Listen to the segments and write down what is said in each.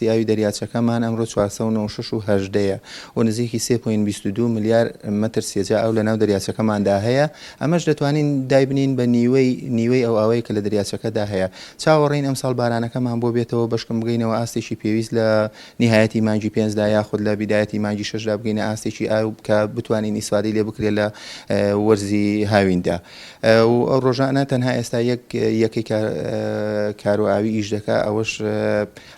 ئاستی ئاوی دەریاچەکەمان ئەمڕۆ 496 و نزیکی 3.22 ملیار مەتر سێجا ئەو لە ناو دەریاچەکەماندا هەیە. ئەمەش دەتوانین دایبنین بە نیوەی ئەو ئاوەیە کە لە دەریاچەکەدا هەیە. چاوەڕێین ئەمساڵ بارانەکەمان بۆ بێتەوە بەشکم بگەینەوە ئاستێکی پێویست لە نهایەتی مانگی 5دا یاخود لە بیدایەتی مانگی 6دا بگەینە ئاستێکی ئاو کە بتوانین ئیسفادەی لێ بکرێت لە وەرزی هاویندا. و ئەو ڕۆژانە تەنها ئێستا یەکەی کارۆئاوی ئیش دەکا ئەوەش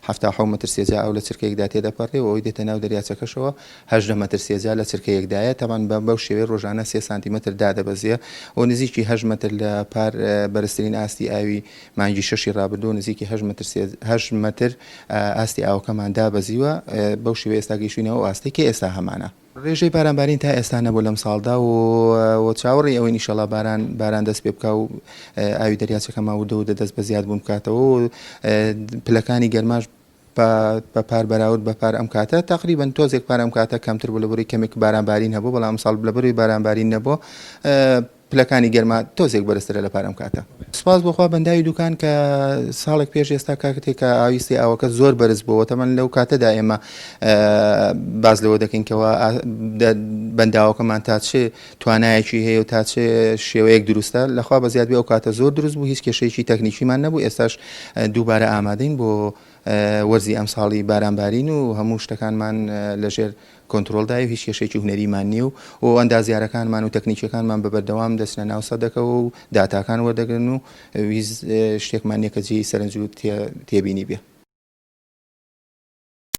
70 مەتر سێجا ئەو لە چرکەیەکدا تێدەپەڕێ و ئەوی دێتە ناو دەریاچەکەشەوە 18 مەتر سێجا لە چرکەیەکدایە. تەمان بەو شێوەیە ڕۆژانە 3 سانتیمەتر دادەبەزێ و نزیکی 8 مەتر لە پار بەرزترین ئاستی ئاوی مانگی 6 ڕابردوو نزیکی 8 مەتر ئاستی ئاوەکەمان دابەزیوە. بەو شێوەیە ئێستا گەیشتوینەوە ئاستی کە ئێستا هەمانە. ڕێژەی بارانبارین تا ئێستا نەبوو لەم ساڵدا و چاوەڕی ئەوەی ئینشەڵا باران دەست پێ بکە و ئاوی دەریاچەکەمان و دەست بە زیاد بوون بکاتەوە و پلەکانی گەرماش بە پار بەراورد بە پار ئەم کاتە تقریبا تۆزێک پار ئەم کاتە کەمتر بوو لەبەرەوەی کەمێک بارانبارین هەبوو، بەڵام ساڵ لەبەرەوەی بارانبارین نەبووە پلەکانی گەرما تۆزێک بەرزترە لە پار ئەم کاتە. سوپاس بۆخوا بەنداوی دوکان کە ساڵێک پێش ئێستا کاتێک کە ئاویستی ئاوەکە زۆر بەرز بووە، تەمەن لەو کاتەدا ئێمە باز لەوە دەکەین کەەوە بەنداوەکەمان تا چێ توانایەکی هەیە و تا چێ شێوەیەک دروستە. لەخوا بە زیادبێ ئەو کاتە زۆر دروست بوو، هیچ کێشەیەکی تەکنیکیمان نەبوو. ئێستاش دووبارە ئامادەین بۆ وەرزی ئەم ساڵی بارانبارین و هەموو شتەکانمان لەژێر کۆنتترۆلدای و هیچ کێشێکی هونەریمان نییە و ئەندازیارەکانمان و تەکنیکیەکانمان بە بەردەوام دەستنە ناو سەدەکە و داتاکان وەردەگرن و ویز شتێکمان نییە کە جێی سەرنج و تێبینی بێ.